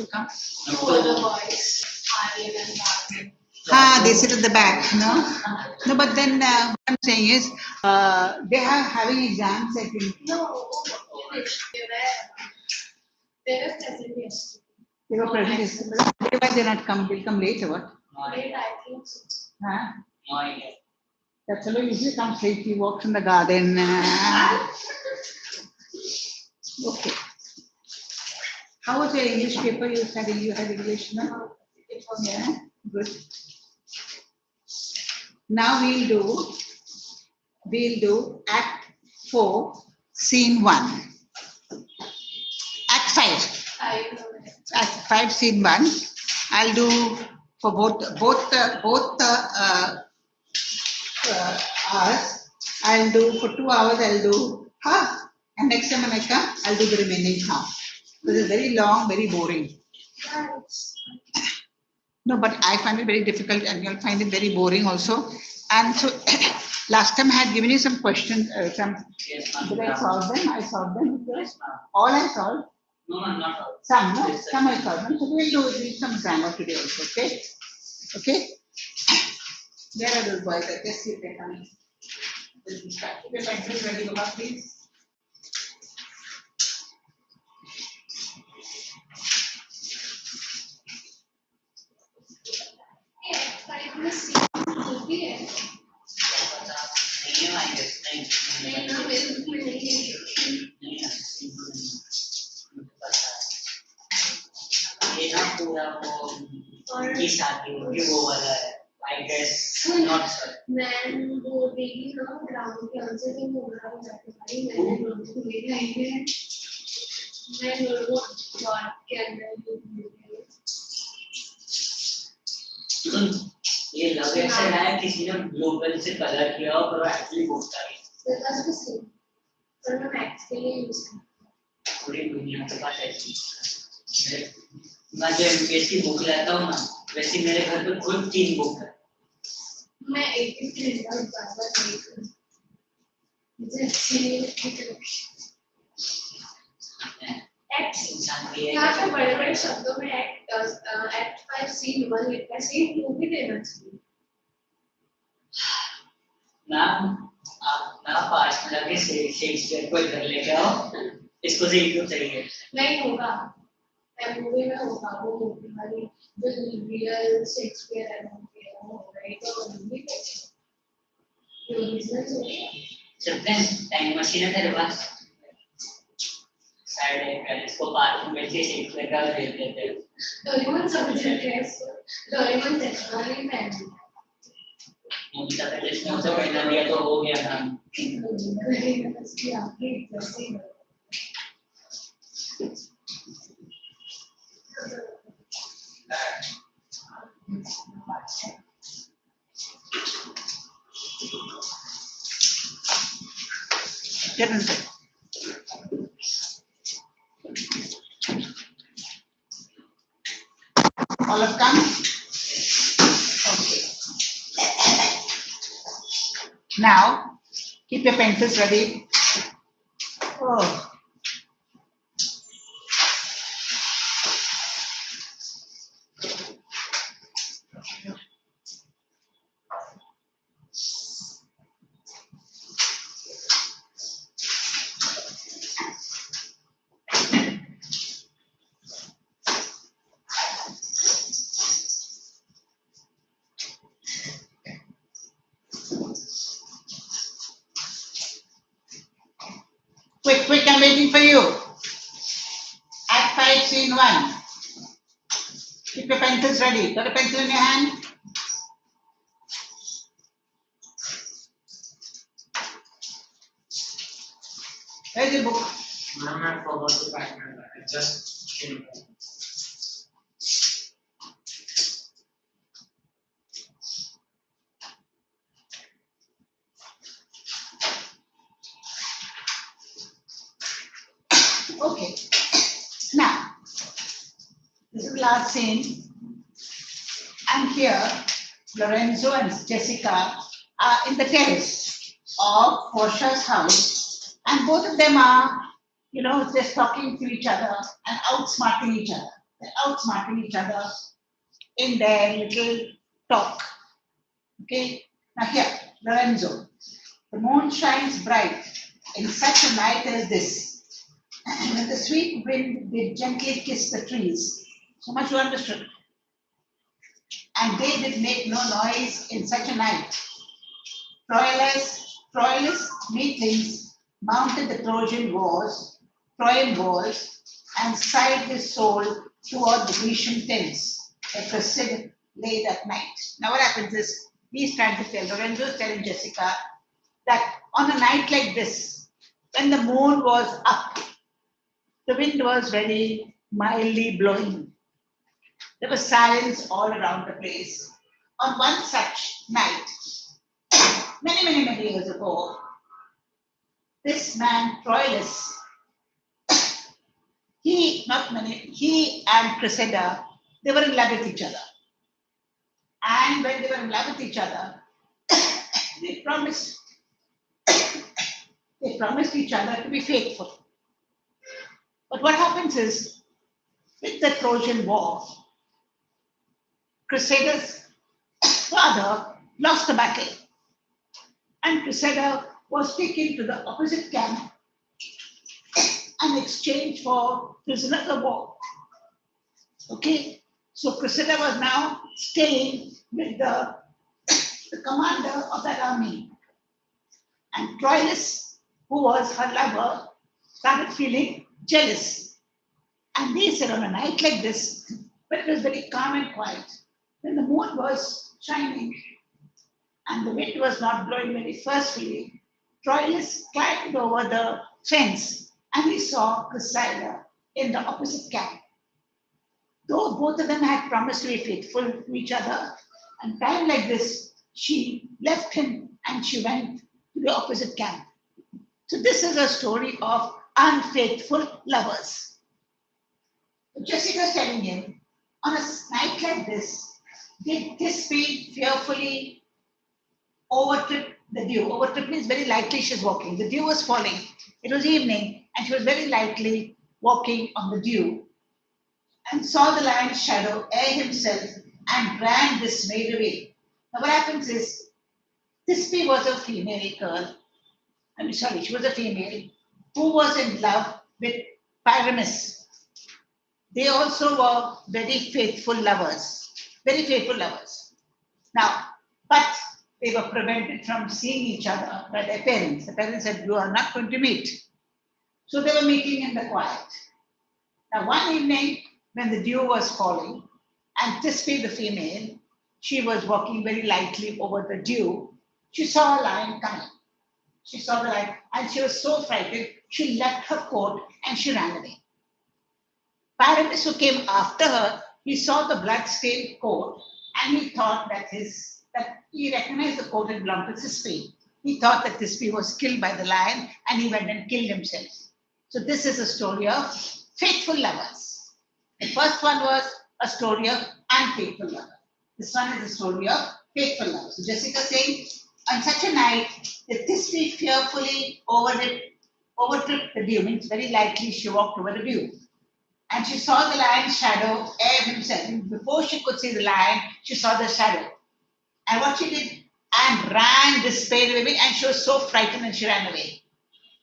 come? For the boys, Aryan and Bhavin. They sit at the back, no, but then what I'm saying is, they are having exams, I think. No, they were present yesterday. They were present yesterday. Why they not come? They'll come later, what? Late, I think so. Huh? That fellow usually comes late, he walks in the garden. Okay. How was your English paper? You said you had English, no? It was Yeah, good. Now we'll do Act 4, Scene 1. Act 5. I know it. Act 5, Scene 1. I'll do for both hours. I'll do for 2 hours. I'll do half, and next time when I come, I'll do the remaining half. This is very long, very boring. Thanks. No, but I find it very difficult, and you'll find it very boring also. And so, last time I had given you some questions. Did I solve them? I solved them. All I solved. No, not all. Some, no? Some I solved them. So we'll do some grammar today also. Okay. Okay. Where are those boys? I guess you can come. Keep your pencils ready, Baba, please. I will see. Will be it. मैं ना मेरे book में नहीं है. ये ना पूरा वो की शादी होगी वो वाला है. I guess not sir. मैं वो डेली ना ग्राउंड के आंसर भी बोला जाते भाई मैंने नोट को ले आएंगे. मैं नोट डॉट के अंदर ये लव लेटर है किसी ने ब्लू पेन से कलर किया हो पर एक्चुअली बुक था. that's the same. पर मैं मैथ्स के लिए यूज करता पूरी दुनिया के पास ऐसी मैं जो एमपीएससी बुक लाता हूँ ना वैसे मेरे घर पे खुद 3 बुक है. मैं एक ही प्रिंट आउट बार-बार नहीं करता. मुझे अच्छी एक्ट यहाँ पे बड़े-बड़े शब्दों में एक्ट 5 सीन 1 लिखा है. सीन 2 भी देना चाहिए. ना 5 मिनट के शेक्सपियर को इधर लेके आओ इसको से क्यों चाहिए. नहीं होगा. मैं मूवी में होगा वो मूवी वाली जो रियल शेक्सपियर है वो राइट और मूवी पे ये बिजनेस होगा. चलते हैं टाइम मशीन है तेरे पास साइड है इसको पार्क में से शेक्सपियर का दे देते हैं. डोरेमोन समझ रहे हैं. डोरेमोन टेक्नोलॉजी में मुझे तक जिसने उसे पहना दिया तो हो गया काम. Get in there. All have come? Okay. Now, keep your pencils ready. Oh. Quick, I'm waiting for you. Act 5, Scene 1. Keep your pencils ready. Got a pencil in your hand? Where's your book? Ma'am, I forgot to pack my bag. I just came back. Okay. Now, this is the last scene. And here, Lorenzo and Jessica are in the terrace of Portia's house. And both of them are, just talking to each other and outsmarting each other. They're outsmarting each other in their little talk. Okay, now here, Lorenzo. The moon shines bright in such a night as this, when the sweet wind did gently kiss the trees. So much you understood. And they did make no noise in such a night. Troilus, methinks, mounted the Trojan walls, and sighed his soul toward the Grecian tents, that Cressida lay that night. Now what happens is, he's trying to tell, Lorenzo is telling Jessica, that on a night like this, when the moon was up, the wind was very mildly blowing. There was silence all around the place. On one such night, many years ago, this man, Troilus, he and Cressida, they were in love with each other. And when they were in love with each other, they promised each other to be faithful. But what happens is, with the Trojan War, Cressida's father lost the battle, and Cressida was taken to the opposite camp and exchanged for prisoners of war. Okay, so Cressida was now staying with the commander of that army, and Troilus, who was her lover, started feeling jealous. And they said, on a night like this, when it was very calm and quiet, when the moon was shining and the wind was not blowing very forcefully, Troilus climbed over the fence and he saw Cressida in the opposite camp. Though both of them had promised to be faithful to each other, and time like this, she left him and she went to the opposite camp. So this is a story of unfaithful lovers. Jessica is telling him, on a night like this, did Thisbe fearfully overtrip the dew? Overtrip means very lightly she's walking. The dew was falling. It was evening, and she was very lightly walking on the dew, and saw the lion's shadow ere himself, and ran dismayed away. Now what happens is, Thisbe was a female girl. She was a female who was in love with Pyramus. They also were very faithful lovers. Now, but they were prevented from seeing each other by their parents. The parents said, you are not going to meet. So they were meeting in the quiet. Now, one evening, when the dew was falling, and Thisbe, the female, she was walking very lightly over the dew, she saw a lion coming. She saw the lion, and she was so frightened, she left her coat and she ran away. Pyramus, who came after her, he saw the blood-stained coat, and he thought that he recognized the coat and belonged to Thisbe. He thought that Thisbe was killed by the lion, and he went and killed himself. So this is a story of faithful lovers. The first one was a story of unfaithful lovers. This one is a story of faithful lovers. So Jessica saying, on such a night, that Thisbe fearfully overtripped the dew, means very lightly she walked over the dew. And she saw the lion's shadow ere himself. And before she could see the lion, she saw the shadow. And what she did, and ran dismayed away, and she was so frightened and she ran away.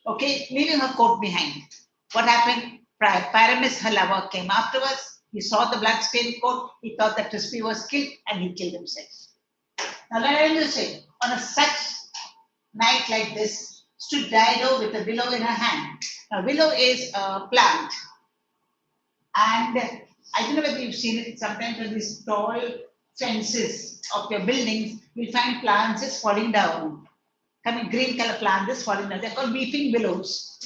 Okay, leaving her coat behind. What happened? Pyramus, her lover, came afterwards. He saw the blood-stained coat. He thought that Thisbe was killed, and he killed himself. Now let me say, on a such night like this, stood Dido with a willow in her hand. Now, willow is a plant. And I don't know whether you've seen it, sometimes on these tall fences of your buildings, you'll find plants just falling down. Green color plant just falling down. They're called weeping willows.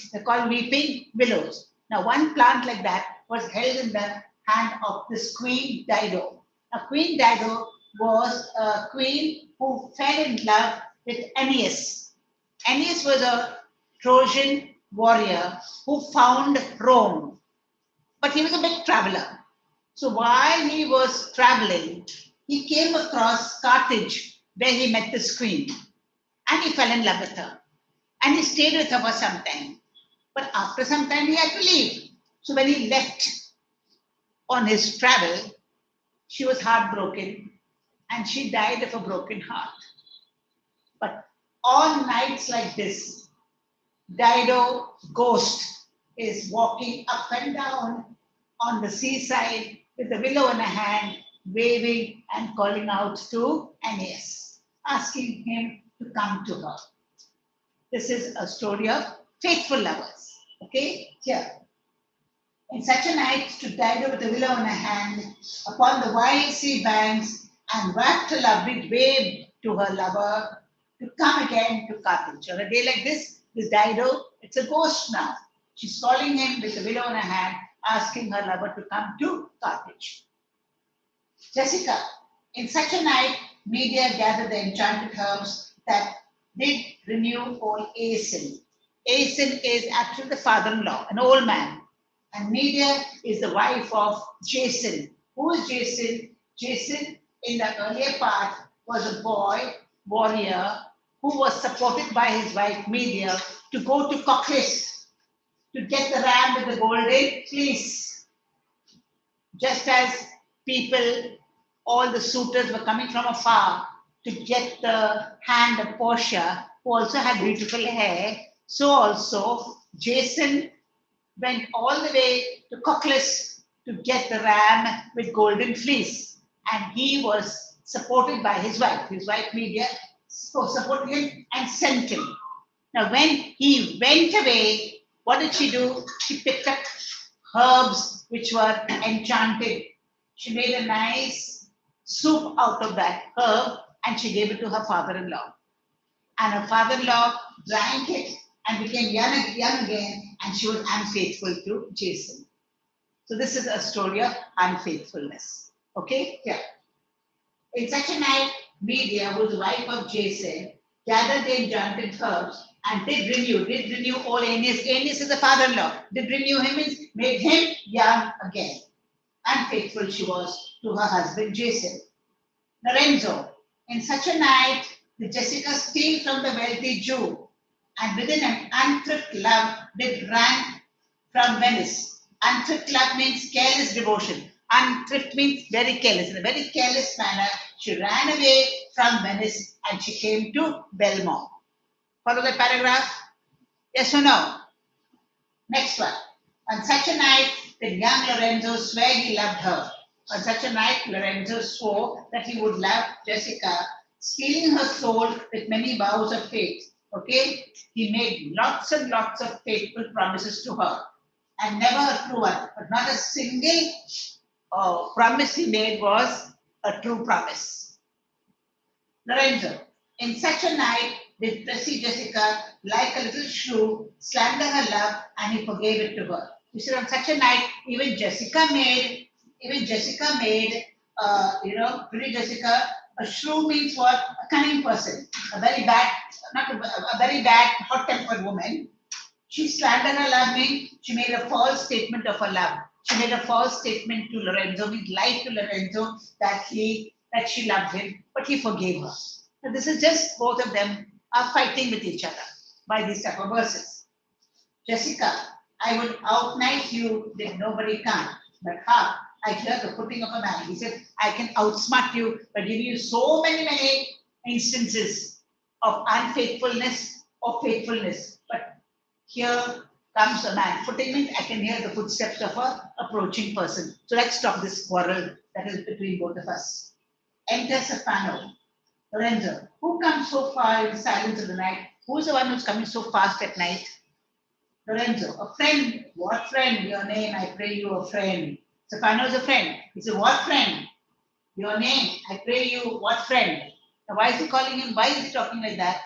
Now, one plant like that was held in the hand of this Queen Dido. Now, Queen Dido was a queen who fell in love with Aeneas. Aeneas was a Trojan warrior who found Rome. But he was a big traveler. So while he was traveling, he came across Carthage, where he met this queen. And he fell in love with her. And he stayed with her for some time. But after some time, he had to leave. So when he left, on his travel, she was heartbroken and she died of a broken heart. But on nights like this, Dido ghost is walking up and down on the seaside with a willow in her hand, waving and calling out to Aeneas, asking him to come to her. This is a story of faithful lovers. Okay, here. In such a night stood Dido with a willow in her hand upon the wild sea banks and wrapped her lovely wave to her lover to come again to Carthage. On a day like this Dido, it's a ghost now. She's calling him with a willow in her hand, asking her lover to come to Carthage. Jessica, in such a night, Medea gathered the enchanted herbs that did renew old Aeson. Aeson is actually the father-in-law, an old man. And Medea is the wife of Jason. Who is Jason? Jason, in the earlier part, was a boy, warrior, who was supported by his wife Medea to go to Cocles to get the ram with the golden fleece. Just as people, all the suitors were coming from afar to get the hand of Portia, who also had beautiful hair, so also Jason went all the way to Cocles to get the ram with golden fleece. And he was supported by his wife. His wife Medea supported him and sent him. Now, when he went away, what did she do? She picked up herbs which were enchanted. She made a nice soup out of that herb and she gave it to her father-in-law. And her father-in-law drank it and became young again, and she was unfaithful to Jason. So this is a story of unfaithfulness. Okay? Yeah. In such a night, Medea, who was the wife of Jason, gathered the enchanted herbs and did renew old Aeneas. Aeneas is the father-in-law. Did renew him, means made him young again. Unfaithful she was to her husband Jason. Lorenzo, in such a night, did Jessica steal from the wealthy Jew, and within an unthrift love did run from Venice. Unthrift love means careless devotion. Unthrift means very careless. In a very careless manner, she ran away from Venice and she came to Belmont. Follow the paragraph? Yes or no? Next one. On such a night, did young Lorenzo swear he loved her. On such a night, Lorenzo swore that he would love Jessica, stealing her soul with many vows of faith. Okay? He made lots and lots of faithful promises to her. And never a true one. But not a single promise he made was a true promise. Lorenzo, in such a night did Prissy Jessica, like a little shrew, slander her love, and he forgave it to her. You see, on such a night, even Jessica made, pretty Jessica, a shrew means what? A cunning person, a very bad, a very bad, hot-tempered woman. She slandered her love, means she made a false statement of her love. She made a false statement to Lorenzo, means lied to Lorenzo that she loved him, but he forgave her. So this is just both of them are fighting with each other by these type of verses. Jessica, I would outnight you that nobody can, but ha, I hear the footing of a man. He said, I can outsmart you by giving you so many instances of unfaithfulness or faithfulness. But here comes a man. Footing means I can hear the footsteps of an approaching person. So let's stop this quarrel that is between both of us. Enter Stefano. Lorenzo, who comes so far in the silence of the night? Who's the one who's coming so fast at night? Lorenzo, a friend. What friend? Your name, I pray you, a friend. Stefano is a friend. He said, what friend? Your name, I pray you, what friend? Now, why is he calling him? Why is he talking like that?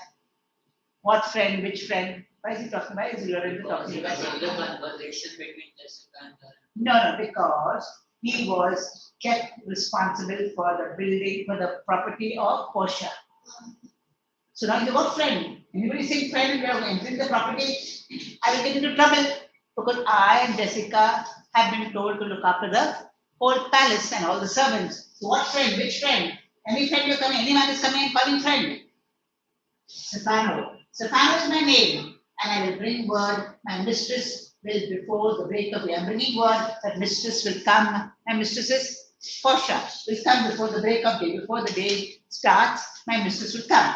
What friend? Which friend? Why is he talking? Why is Lorenzo talking like that? No, because he was kept responsible for the building, for the property of Portia. So now you got friend. Anybody saying friend, we are entering the property, I will get into trouble because I and Jessica have been told to look after the whole palace and all the servants. So what friend? Which friend? Any friend you're coming, any man is coming and calling friend. Stefano. Stefano is my name, and I will bring word my mistress will before the break of day. I'm bringing word that mistress will come. My mistress is Portia, will come before the break of day. Before the day starts, my mistress will come.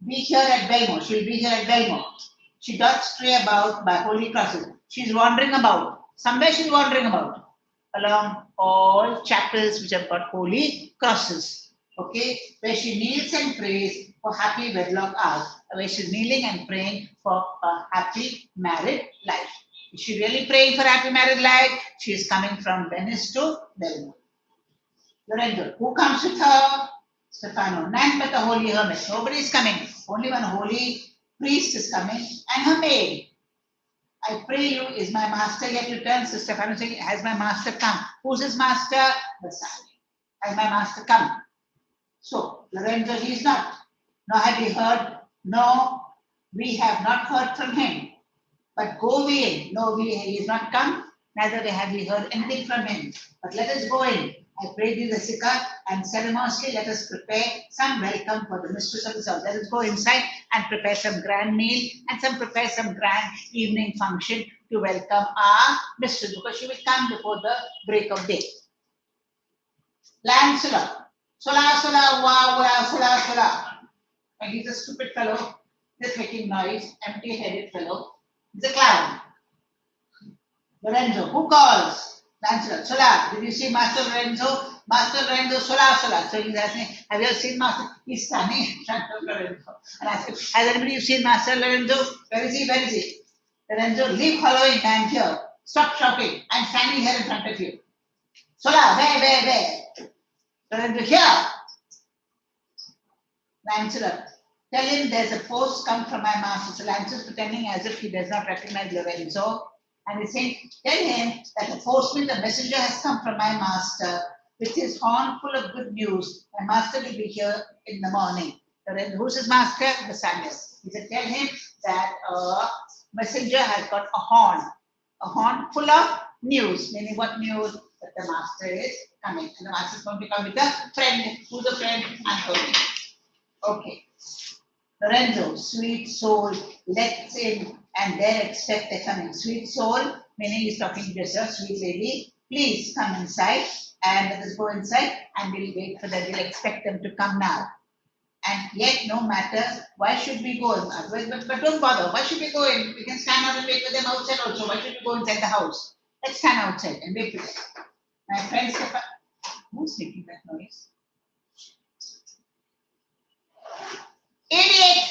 Be here at Belmore. She will be here at Belmore. She doth stray about by holy crosses. She's wandering about. Somewhere she's wandering about along all chapels which have got holy crosses. Okay, where she kneels and prays for happy wedlock hours, where she's kneeling and praying for a happy married life. Is she really praying for happy married life? She is coming from Venice to Belmore. Lorenzo, who comes with her? Stefano, none but the holy hermit. Nobody is coming. Only one holy priest is coming and her maid. I pray you, is my master yet returned? So Stefano saying, has my master come? Who's his master? The Sun. Has my master come? So Lorenzo, he is not. Nor have we heard. No, we have not heard from him. But go we in. No, he is not come. Neither have we heard anything from him. But let us go in. I pray thee, Jessica, and ceremoniously let us prepare some welcome for the mistress of the house. Let us go inside and prepare some grand meal and prepare some grand evening function to welcome our mistress, because she will come before the break of day. Lancelot, sola, sola, wa, wa, sola, sola. And he's a stupid fellow, just making noise, empty-headed fellow. He's a clown. Lorenzo, who calls? Lancelot, sola. Did you see Master Lorenzo? Master Lorenzo, sola, sola. So he's asking, have you ever seen Master? He's standing in front of Lorenzo. And asking, has anybody seen Master Lorenzo? Where is he? Where is he? Lorenzo, leave following. I'm here. Stop shouting. I'm standing here in front of you. Sola, where? Lorenzo, here. Lancelot, tell him there's a post come from my master. So Lancelot is pretending as if he does not recognize Lorenzo. And he's saying, tell him that the postman, the messenger has come from my master with his horn full of good news. My master will be here in the morning. Who's his master? The Samuel. He said, tell him that a messenger has got a horn full of news. Meaning what news? That the master is coming. And the master is going to come with a friend. Who's the friend? Anthony. Okay. Lorenzo, sweet soul, let's in and there expect their coming. Sweet soul, meaning he's talking to yourself, sweet lady, please come inside and let us go inside and we'll wait for them. We'll expect them to come now. And yet, no matter, why should we go? But don't bother. Why should we go in? We can stand out and wait for them outside also. Why should we go inside the house? Let's stand outside and wait for them. My friend Stefan, who's making that noise? Idiot!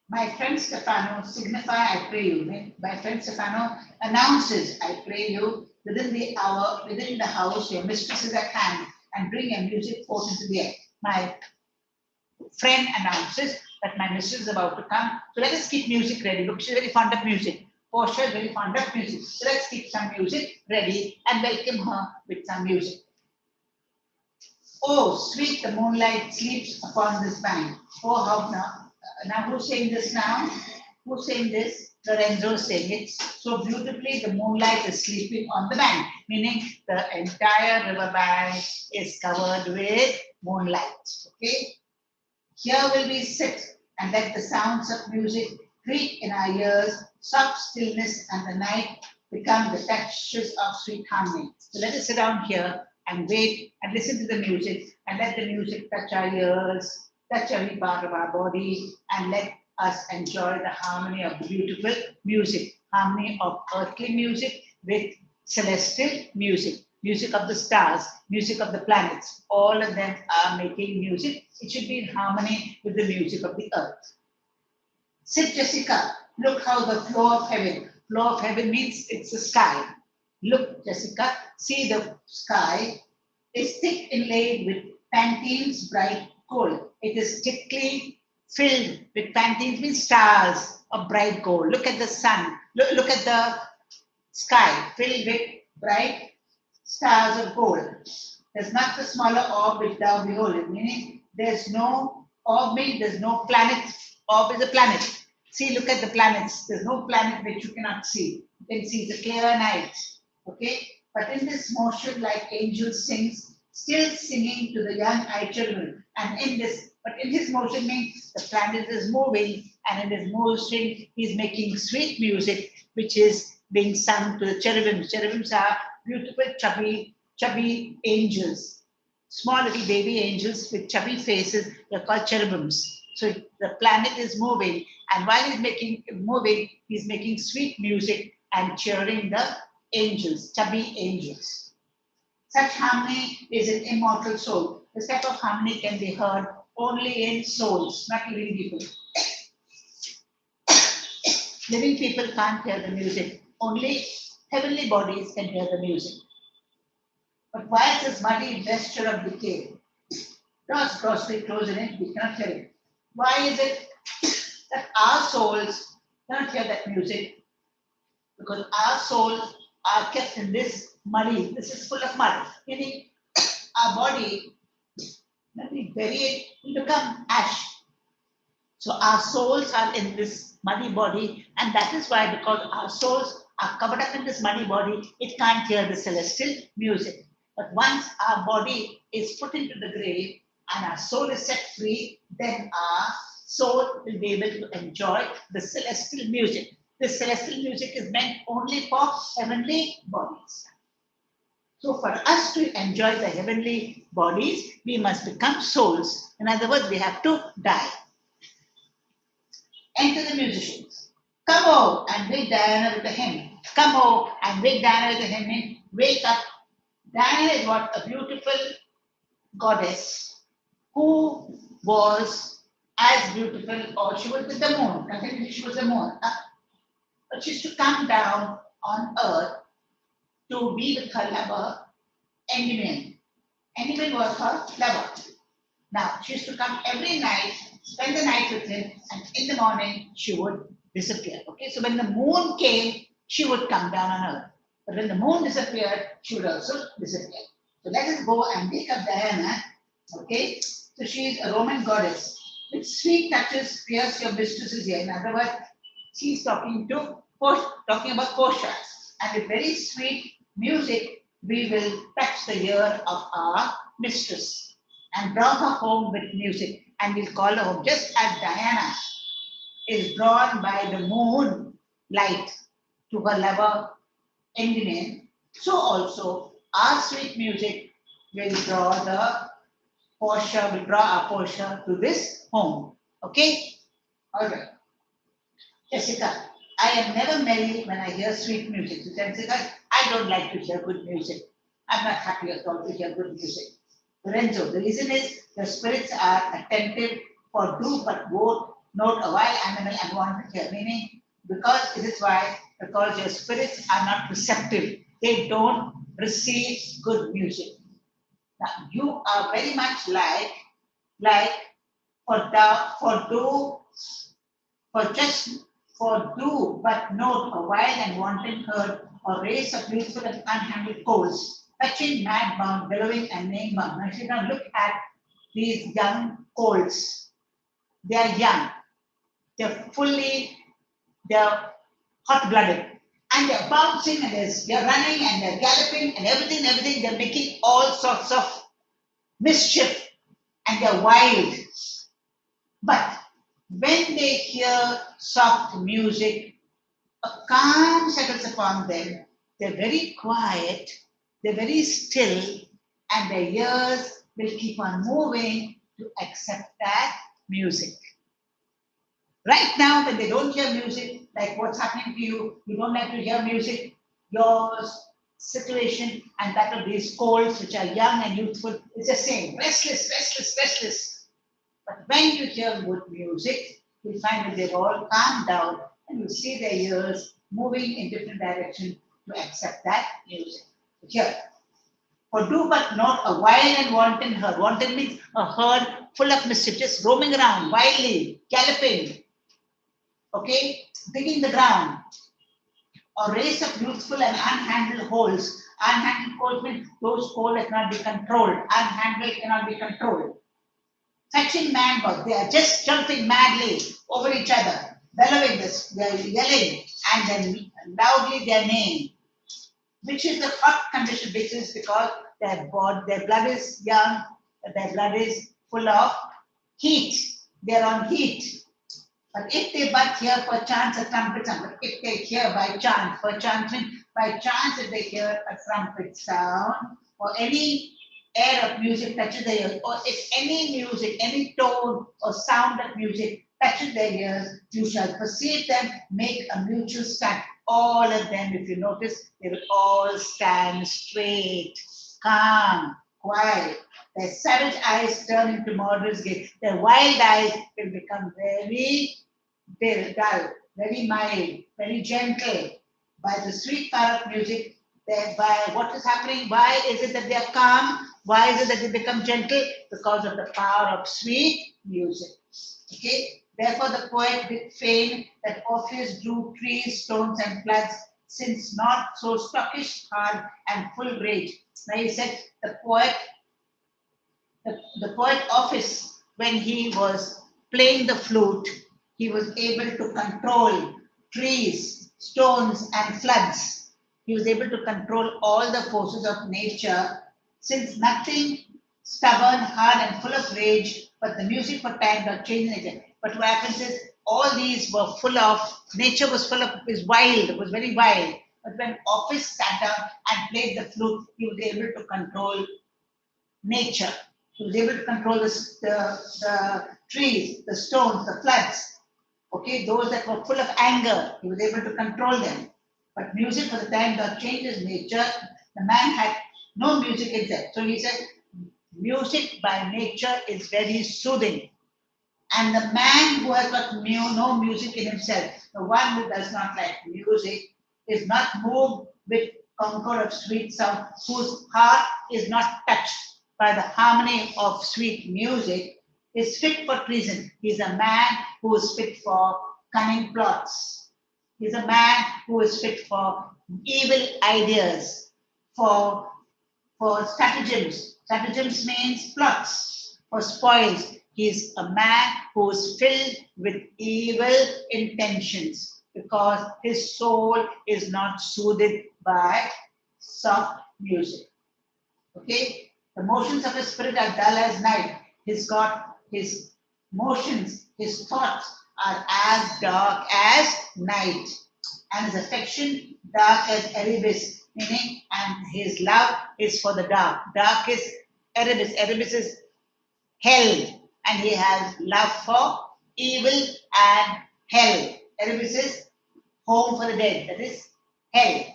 My friend Stefano, signify, I pray you. My friend Stefano announces, I pray you, within the hour, within the house, your mistress is at hand, and bring your music forth into the air. My friend announces that my mistress is about to come. So let us keep music ready. Look, she's very fond of music. Portia is very fond of music. So let's keep some music ready and welcome her with some music. Oh, sweet, the moonlight sleeps upon this bank. Oh, how now who's saying this now? Who's saying this? Lorenzo is saying it. So beautifully, the moonlight is sleeping on the bank, meaning the entire river bank is covered with moonlight. Okay? Here will we sit and let the sounds of music creak in our ears, soft stillness and the night become the touches of sweet harmony. So let us sit down here and wait and listen to the music and let the music touch our ears, touch every part of our body, and let us enjoy the harmony of the beautiful music, harmony of earthly music with celestial music, music of the stars, music of the planets. All of them are making music. It should be in harmony with the music of the earth. Sit, Jessica. Look how the flow of heaven means it's the sky. Look, Jessica, see the sky is thick inlaid with Pantene's bright gold. It is thickly filled with Pantene's means stars of bright gold. Look at the sun. Look at the sky filled with bright stars of gold. There's not the smaller orb which thou beholdest, meaning there's no orb, means there's no planet. Orb is a planet. See, look at the planets. There's no planet which you cannot see. You can see the clear night. Okay? But in this motion, like angels sings, still singing to the young eye children. And in this But in his motion means the planet is moving, and in his motion, he's making sweet music, which is being sung to the cherubims. Cherubims are beautiful, chubby angels, small little baby angels with chubby faces. They're called cherubims. So the planet is moving, and while he's making sweet music and cheering the angels, chubby angels. Such harmony is an immortal soul. This type of harmony can be heard only in souls, not living people. Living people can't hear the music. Only heavenly bodies can hear the music. But why is this muddy vesture of decay? Doors grossly close in it, we cannot hear it. Why is it that our souls cannot hear that music? Because our souls are kept in this muddy, this is full of mud. Meaning our body, when we bury it, will become ash. So our souls are in this muddy body, and that is why, because our souls are covered up in this muddy body, it can't hear the celestial music. But once our body is put into the grave and our soul is set free, then our soul will be able to enjoy the celestial music. This celestial music is meant only for heavenly bodies. So for us to enjoy the heavenly bodies, we must become souls. In other words, we have to die. Enter the musicians. Come oh and wake Diana with a hymn. Come oh and wake Diana with a hymn. Wake up. Diana is what? A beautiful goddess who was as beautiful, or she was with the moon. I think she was the moon. But she used to come down on earth to be with her lover, Endymion. Endymion was her lover. Now, she used to come every night, spend the night with him, and in the morning, she would disappear. Okay, so when the moon came, she would come down on earth. But when the moon disappeared, she would also disappear. So let us go and wake up Diana. Okay, so she is a Roman goddess. With sweet touches, pierce your mistresses here. In other words, she's talking about Portia. And with very sweet music, we will touch the ear of our mistress and draw her home with music, and we'll call her home. Just as Diana is drawn by the moon light to her lover Endymion, so also our sweet music will draw our Portia to this home. Okay? All right. Jessica, I am never merry when I hear sweet music. So Jessica, I don't like to hear good music. I'm not happy at all to hear good music. Lorenzo, the reason is the spirits are attentive for do but would note a wild animal and want to hear. Meaning, because your spirits are not receptive. They don't receive good music. Now, you are very much like for do but note a wild and wanton herd or race of beautiful and unhandled coals, fetching, mad bound, bellowing and name bound. Now, if you now look at these young colts, they are young, they're hot blooded, and they're bouncing and they're running and they're galloping and everything, they're making all sorts of mischief and they're wild. But when they hear soft music, a calm settles upon them. They're very quiet, they're very still, and their ears will keep on moving to accept that music. Right now, when they don't hear music, like what's happening to you, you don't like to hear music, your situation and that of these colts, which are young and youthful, is the same. Restless. But when you hear good music, you'll find that they've all calmed down and you see their ears moving in different directions to accept that music. Here, for do but not a wild and wanton herd. Wanton means a herd full of mischief, just roaming around wildly, galloping, okay, digging the ground. A race of youthful and unhandled holes. Unhandled holes means those holes that cannot be controlled. Unhandled cannot be controlled. Fetching manbird, they are just jumping madly over each other, bellowing this, they are yelling, and then loudly their name, which is the hot condition, which is because their blood is young, their blood is full of heat. They're on heat. But if they but hear perchance a trumpet sound, but if they hear by chance, perchance means by chance if they hear a trumpet sound or any air of music touches their ears, or if any music, any tone or sound of music touches their ears, you shall perceive them make a mutual stand. All of them, if you notice, they will all stand straight, calm, quiet. Their savage eyes turn into murderous gaze. Their wild eyes will become very dull, very mild, very gentle. By the sweet power of music, by what is happening, why is it that they are calm? Why is it that they become gentle? Because of the power of sweet music. Okay? Therefore, the poet did feign that Orpheus drew trees, stones, and floods, since not so stockish, hard, and full rage. Now he said the poet Orpheus, when he was playing the flute, he was able to control trees, stones, and floods. He was able to control all the forces of nature, since nothing stubborn, hard, and full of rage, but the music for time got changed nature. But what happens is all these were full of nature was full of is wild, it was very wild. But when Orpheus sat down and played the flute, he was able to control nature. He was able to control the trees, the stones, the floods. Okay, those that were full of anger, he was able to control them. But music for the time that changes nature, the man had no music in himself. So he said, music by nature is very soothing. And the man who has got no music in himself, the one who does not like music, is not moved with concord of sweet sound, whose heart is not touched by the harmony of sweet music, is fit for treason. He's a man who is fit for cunning plots. He's a man who is fit for evil ideas, for stratagems. Stratagems means plots or spoils. He is a man who is filled with evil intentions because his soul is not soothed by soft music. Okay? The motions of his spirit are dull as night. He's got his motions, his thoughts are as dark as night. And his affection dark as Erebus, meaning, and his love is for the dark. Dark is Erebus. Erebus is hell, and he has love for evil and hell. Erebus is home for the dead, that is hell.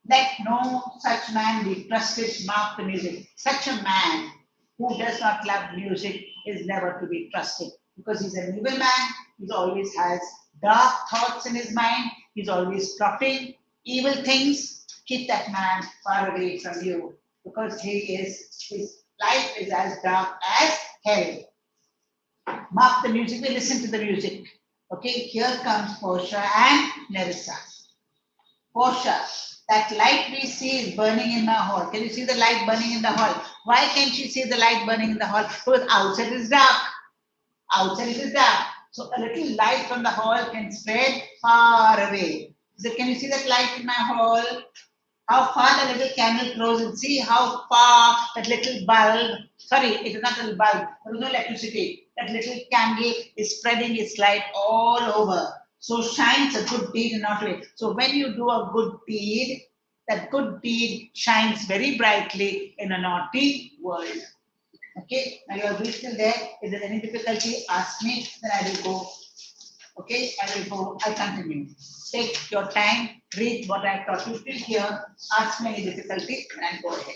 Let no such man be trusted, mark the music. Such a man who does not love music is never to be trusted because he's an evil man. He always has dark thoughts in his mind. He's always plotting evil things. Keep that man far away from you because his life is as dark as hell. Mark the music. We listen to the music. Okay, here comes Portia and Nerissa. Portia, that light we see is burning in my hall. Can you see the light burning in the hall? Why can't you see the light burning in the hall? Because outside is dark. Outside it is dark. So a little light from the hall can spread far away. So can you see that light in my hall? How far the little candle throws and see how far that little bulb, sorry, it is not a little bulb, there is no electricity. That little candle is spreading its light all over. So shines a good deed in our way. So when you do a good deed, that good deed shines very brightly in a naughty world. Okay, now you have reached till there. If there's any difficulty, ask me, then I will go. Okay, I will go, I continue. Take your time, read what I taught you till here, ask me any difficulty, and go ahead.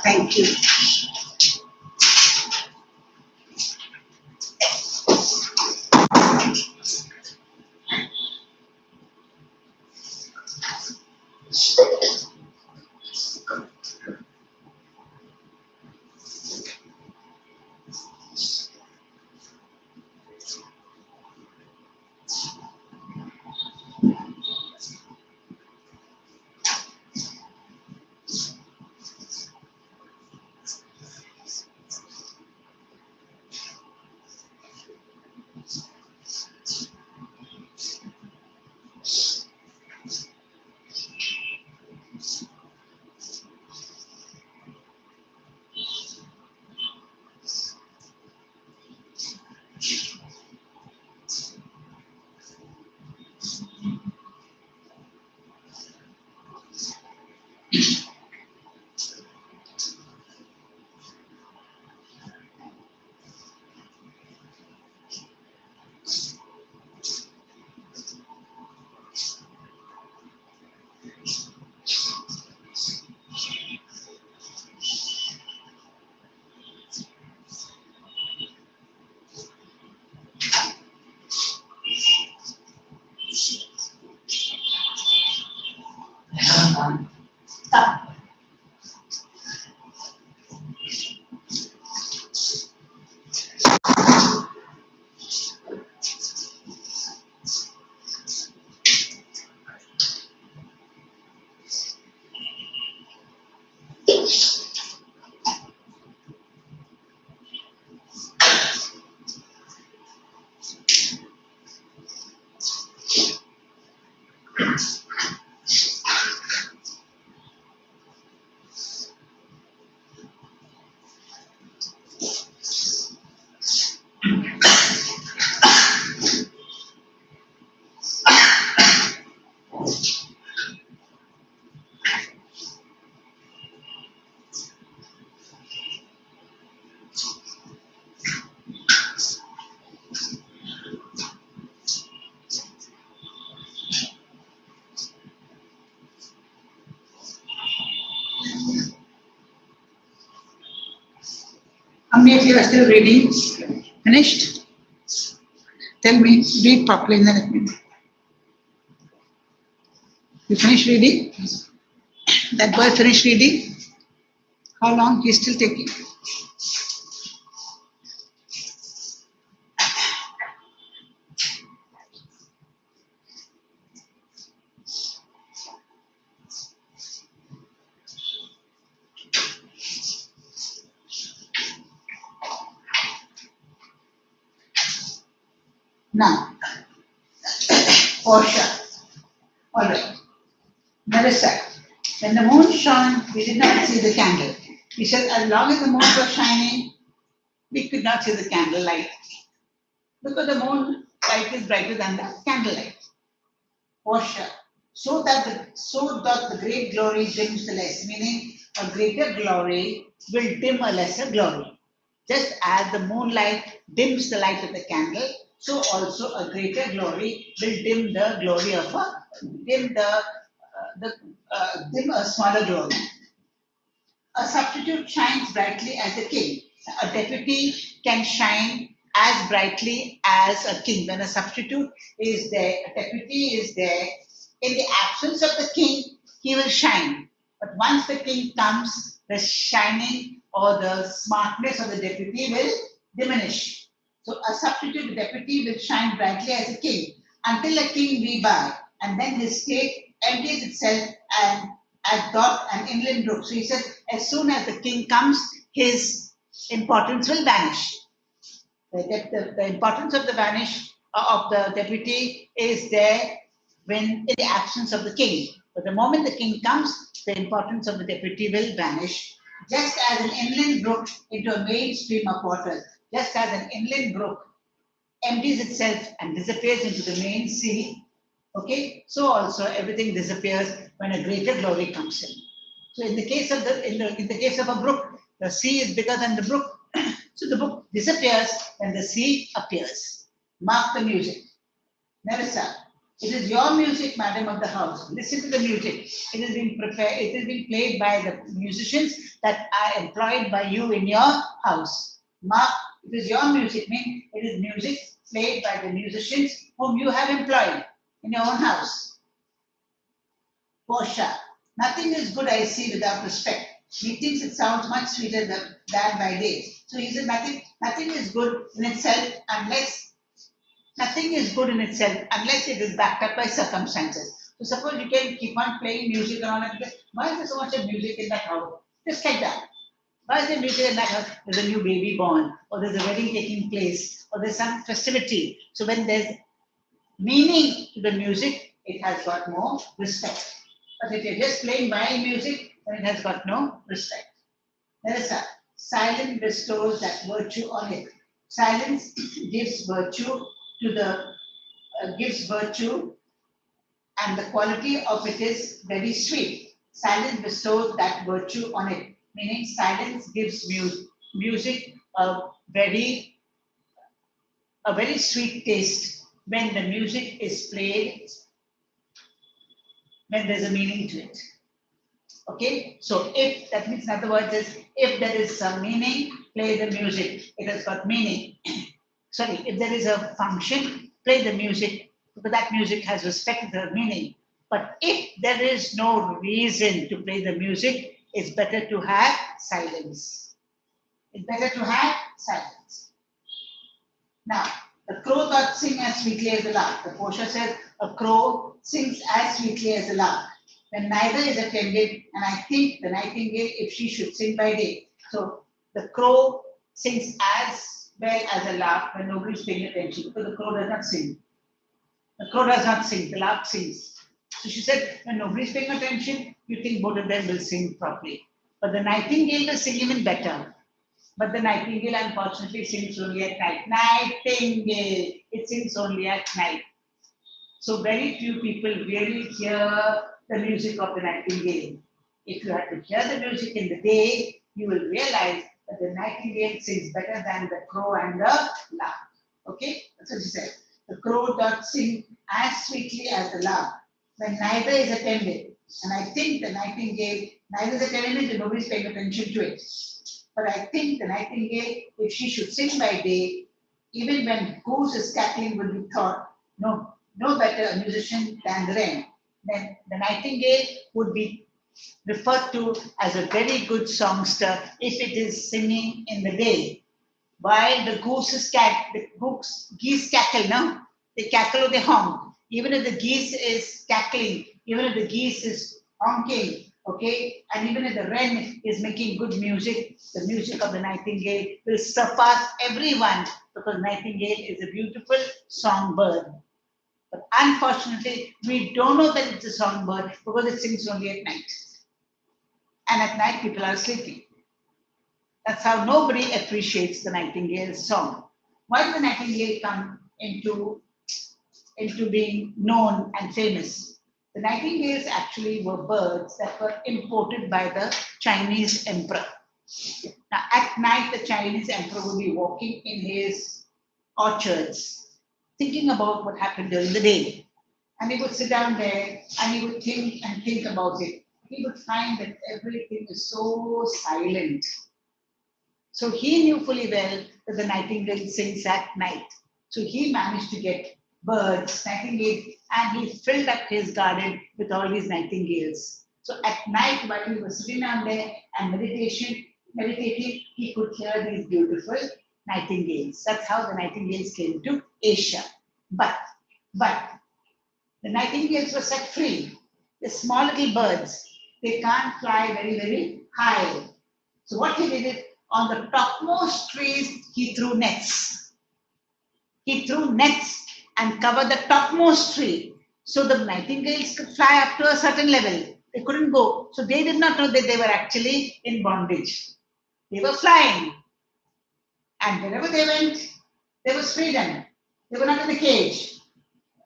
Thank you. How many of you are still reading? Finished? Tell me, read properly and then let me know. You finished reading? That boy finished reading? How long? He's still taking? Now, Portia. All right. Melissa. When the moon shone, we did not see the candle. He said, as long as the moon was shining, we could not see the candlelight. Because the moon light is brighter than the candlelight. Portia. So doth the great glory dims the less, meaning a greater glory will dim a lesser glory. Just as the moonlight dims the light of the candle, so also a greater glory will dim the glory of dim a smaller glory. A substitute shines brightly as a king. A deputy can shine as brightly as a king. When a substitute is there, a deputy is there, in the absence of the king, he will shine. But once the king comes, the shining or the smartness of the deputy will diminish. So a substitute deputy will shine brightly as a king until a king be by, and then his state empties itself and as dot an inland brook. So he said, as soon as the king comes, his importance will vanish. The importance of the deputy is there when in the absence of the king. But the moment the king comes, the importance of the deputy will vanish. Just as an inland brook into a main stream of water, just as an inland brook empties itself and disappears into the main sea, okay, so also everything disappears when a greater glory comes in. So in the case of the case of a brook, the sea is bigger than the brook. So the brook disappears when the sea appears. Mark the music. Nerissa, it is your music, madam of the house. Listen to the music. It is being prepared, it is being played by the musicians that are employed by you in your house. Mark, it is your music, means it is music played by the musicians whom you have employed in your own house. Portia, nothing is good I see without respect. He thinks it sounds much sweeter than by day. So he said nothing is good in itself unless it is backed up by circumstances. So suppose you can keep on playing music and all that. Why is there so much of music in that house? Just like that. Why is there music in that house? There's a new baby born, or there's a wedding taking place, or there's some festivity. So when there's meaning to the music, it has got more respect. But if you're just playing wild music, then it has got no respect. Nerissa, silence bestows that virtue on it. Silence gives virtue gives virtue, and the quality of it is very sweet. Silence bestows that virtue on it, meaning silence gives music a very sweet taste when the music is played, when there's a meaning to it. Okay, so if that means, in other words, is if there is some meaning, play the music. It has got meaning. Sorry, if there is a function, play the music, because that music has respect to the meaning. But if there is no reason to play the music, it's better to have silence. It's better to have silence. Now, the crow doth sing as sweetly as the lark. The Portia says, a crow sings as sweetly as the lark. When neither is attended, and I think the nightingale, if she should sing by day. So the crow sings as well as a lark when nobody is paying attention, because the crow does not sing. The crow does not sing, the lark sings. So she said, when nobody is paying attention, you think both of them will sing properly. But the nightingale will sing even better. But the nightingale, unfortunately, sings only at night. Nightingale, it sings only at night. So very few people really hear the music of the nightingale. If you have to hear the music in the day, you will realize that the nightingale sings better than the crow and the lark. Okay, that's what she said. The crow doth sing as sweetly as the lark when neither is attended. And I think the nightingale, neither is attended, and nobody is paying attention to it. But I think the nightingale, if she should sing by day, even when goose is cackling, will be thought no better a musician than the wren. Then the nightingale would be referred to as a very good songster if it is singing in the day. While the geese cackle, no? They cackle or they honk. Even if the geese is cackling, even if the geese is honking, okay, and even if the wren is making good music, the music of the nightingale will surpass everyone, because nightingale is a beautiful songbird. But unfortunately, we don't know that it's a songbird because it sings only at night. And at night, people are sleeping. That's how nobody appreciates the nightingale's song. Why did the nightingale come into being known and famous? The nightingales actually were birds that were imported by the Chinese emperor. Now, at night, the Chinese emperor would be walking in his orchards, thinking about what happened during the day. And he would sit down there and he would think and think about it. He would find that everything is so silent. So he knew fully well that the nightingale sings at night. So he managed to get birds, nightingales, and he filled up his garden with all these nightingales. So at night, while he was sitting down there and meditating, he could hear these beautiful nightingales. That's how the nightingales came to Asia. But the nightingales were set free. The small little birds, they can't fly very, very high. So what he did is, on the topmost trees, he threw nets. He threw nets and covered the topmost tree. So the nightingales could fly up to a certain level. They couldn't go. So they did not know that they were actually in bondage. They were flying. And wherever they went, there was freedom. They were not in a cage.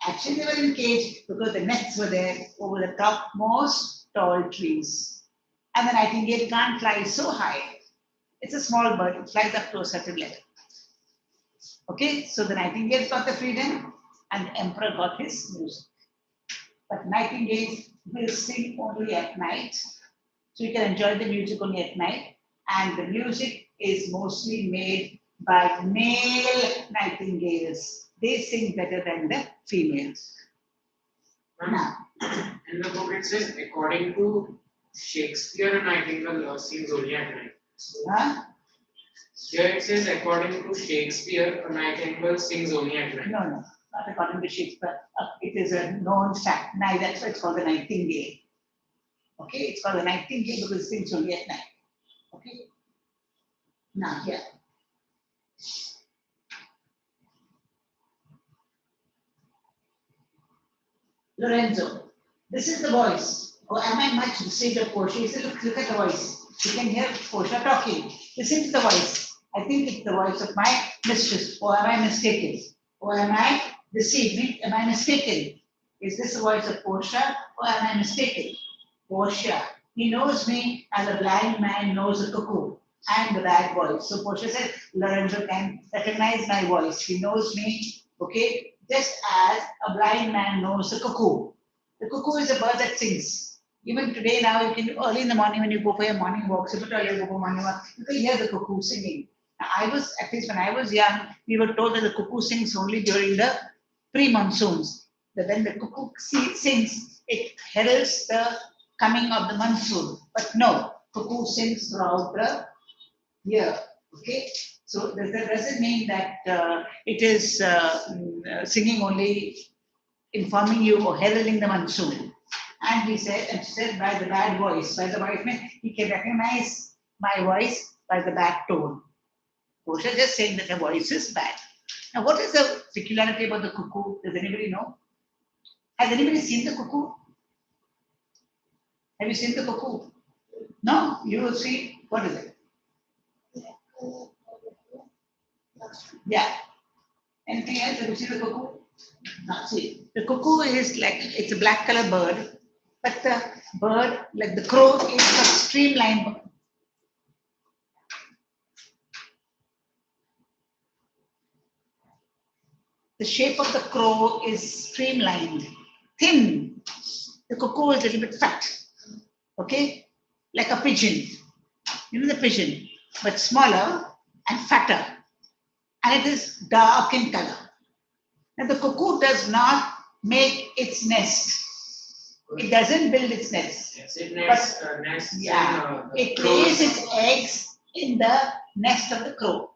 Actually, they were in a cage because the nets were there over the topmost tall trees. And the nightingale can't fly so high. It's a small bird, it flies up to a certain level. Okay, so the nightingale got the freedom and the emperor got his music. But nightingales will sing only at night. So you can enjoy the music only at night. And the music is mostly made by male nightingales. They sing better than the females. Now, In the book it says, according to Shakespeare, a nightingale sings only at night. huh? Here it says, according to Shakespeare, a nightingale sings only at night. No, not according to Shakespeare. It is a known fact. Now, that's why it's called the nightingale. Okay, it's called the nightingale because it sings only at night. Okay. Now, here. Lorenzo, this is the voice. Oh, am I much deceived of Portia? He said, look at the voice. You can hear Portia talking. Listen to the voice. I think it's the voice of my mistress. Or am I mistaken? Or am I deceived? Am I mistaken? Is this the voice of Portia or am I mistaken? Portia. He knows me as a blind man knows a cuckoo. I am the bad voice. So Portia said, Lorenzo can recognize my voice. He knows me, okay, just as a blind man knows a cuckoo. The cuckoo is a bird that sings. Even today now, you can early in the morning when you go for your morning walk, super early you go for morning walk, you can hear the cuckoo singing. Now, at least when I was young, we were told that the cuckoo sings only during the pre-monsoons. That when the cuckoo sings, it heralds the coming of the monsoon. But no, cuckoo sings throughout the year. Okay, so that doesn't mean that it is singing only, informing you or heralding the monsoon. And he said by the bad voice, means he can recognize my voice by the bad tone. Portia just saying that the voice is bad. Now, what is the peculiarity about the cuckoo? Does anybody know? Has anybody seen the cuckoo? Have you seen the cuckoo? No, you will see. What is it? Yeah. Anything else? Have you seen the cuckoo? No, see, the cuckoo is like, it's a black color bird, but the bird, like the crow, is a streamlined bird. The shape of the crow is streamlined, thin. The cuckoo is a little bit fat, okay? Like a pigeon. You know the pigeon, but smaller and fatter. And it is dark in color. Now the cuckoo does not make its nest. It doesn't build its nest. Yes, it nests, it lays its eggs in the nest of the crow.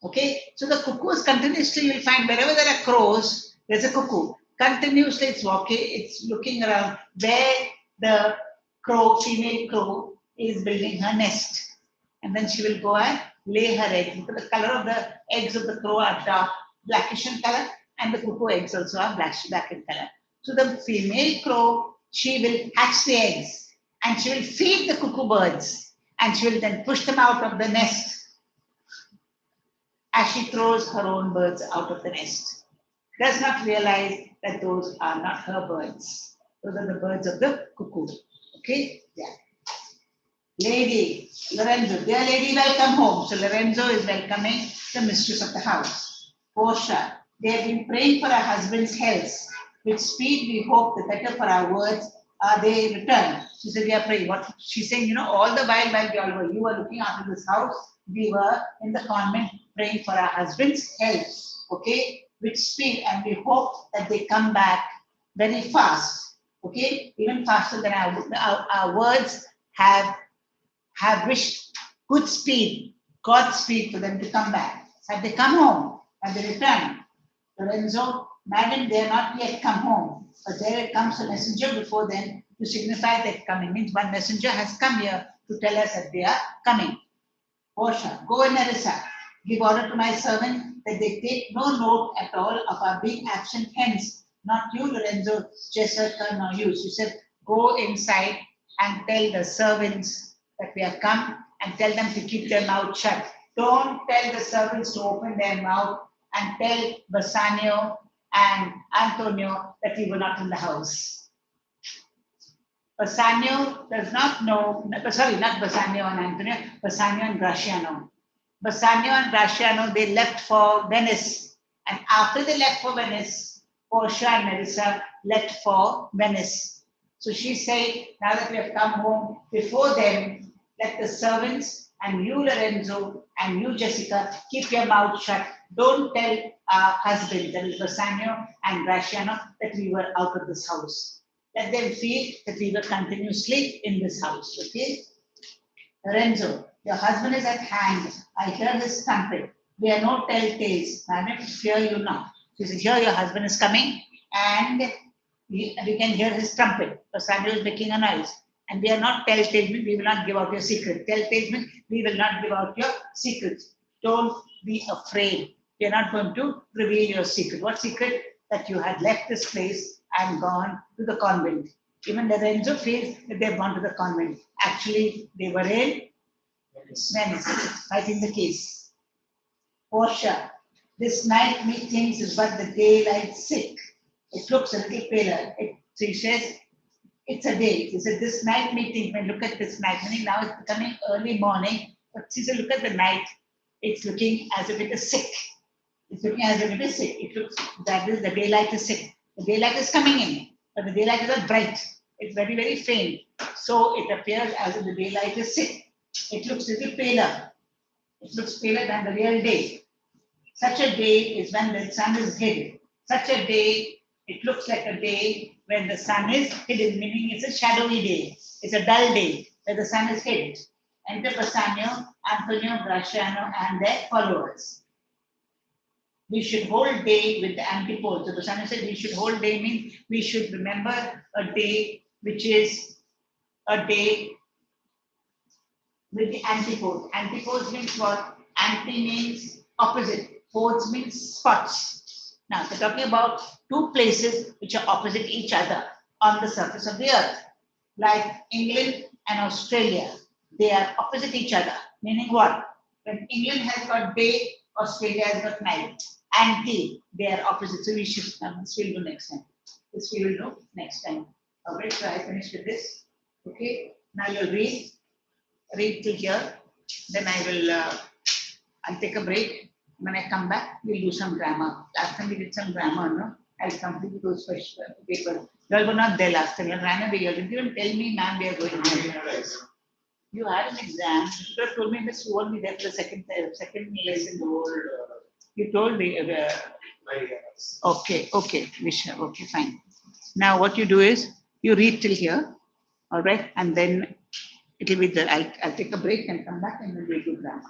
Okay, so the cuckoo is continuously, you'll find wherever there are crows, there's a cuckoo. Continuously it's walking, it's looking around where the crow, female crow, is building her nest. And then she will go and lay her eggs. Because the color of the eggs of the crow are dark, blackish in color, and the cuckoo eggs also are black in color. So the female crow, she will hatch the eggs and she will feed the cuckoo birds and she will then push them out of the nest as she throws her own birds out of the nest. Does not realize that those are not her birds. Those are the birds of the cuckoo. Okay? Yeah. Lady, Lorenzo, dear lady, welcome home. So Lorenzo is welcoming the mistress of the house. Portia, they have been praying for our husband's health. With speed, we hope the better for our words they return. She said, we are praying. What she's saying, you know, all the while you were looking after this house, we were in the convent praying for our husband's health. Okay, with speed, and we hope that they come back very fast. Okay, even faster than our words have wished good speed, God's speed for them to come back. Have they come home? Have they returned? Lorenzo, madam, they are not yet come home, but there comes a messenger before them to signify that coming. Means one messenger has come here to tell us that they are coming. Portia, go in Narissa, give order to my servant that they take no note at all of our being absent hence. Not you, Lorenzo, Jessica, nor you. She said, go inside and tell the servants that we have come and tell them to keep their mouth shut. Don't tell the servants to open their mouth and tell Bassanio and Antonio that we were not in the house. Bassanio does not know, sorry, not Bassanio and Antonio, Bassanio and Graciano. Bassanio and Graciano, they left for Venice. And after they left for Venice, Portia and Marissa left for Venice. So she said, now that we have come home, before them, let the servants and you, Lorenzo, and you, Jessica, keep your mouth shut. Don't tell our husband, that is Bassanio and Graciano, that we were out of this house. Let them feel that we were continuously in this house, okay? Lorenzo, your husband is at hand. I hear his trumpet. There are no telltales. Madam, fear you not. She said, here your husband is coming and we can hear his trumpet. Bassanio is making a noise. And we are not telltales, we will not give out your secret. Telltales means we will not give out your secrets. Don't be afraid. We are not going to reveal your secret. What secret? That you had left this place and gone to the convent. Even Lorenzo feels that they have gone to the convent. Actually, they were in Venice, fighting the case. Portia, this night methinks is but the daylight sick. It looks a little paler. She says, it's a day. She said, this night meeting, when look at this night, meaning now it's becoming early morning, but she said, look at the night, it's looking as if it is sick. It's looking as if it is sick. It looks, that is, the daylight is sick. The daylight is coming in, but the daylight is not bright. It's very, very faint. So it appears as if the daylight is sick. It looks a little paler. It looks paler than the real day. Such a day is when the sun is hid. Such a day, it looks like a day when the sun is hidden, meaning it's a shadowy day. It's a dull day where the sun is hid. Enter Bassanio, Antonio, Graciano, and their followers. We should hold day with the antipodes. So Bassanio said we should hold day means we should remember a day which is a day with the antipodes. Antipodes means what? Anti means opposite. Podes means spots. Now, we're talking about two places which are opposite each other on the surface of the earth, like England and Australia. They are opposite each other, meaning what? When England has got day, Australia has got night. Anti, they are opposite. So we should, this we'll do next time. This we will do next time. Okay, so I finished with this. Okay, now you'll read till here. Then I will, I'll take a break. When I come back, we'll do some grammar. Last time we did some grammar, no? I'll complete those papers. You all were not there last time. You ran away. You didn't even tell me, ma'am, we are going there. You had an exam. You could have told me this. You won't be there for the second lesson. You told me. Okay, Vishnu. Okay, fine. Now what you do is you read till here, all right, and then it will be there. I'll take a break and come back and then we'll do grammar.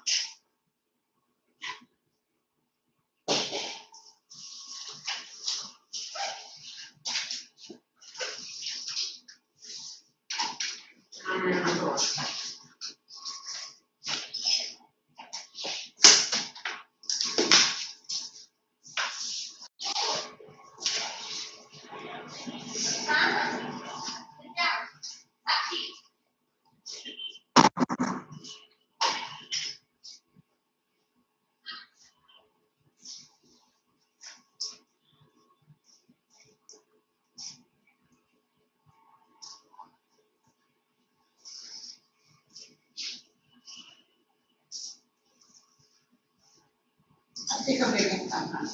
Take a break and come.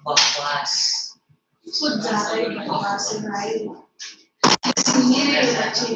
बकवास कुछ ज्यादा ही बकवास है भाई। Senior है बच्चे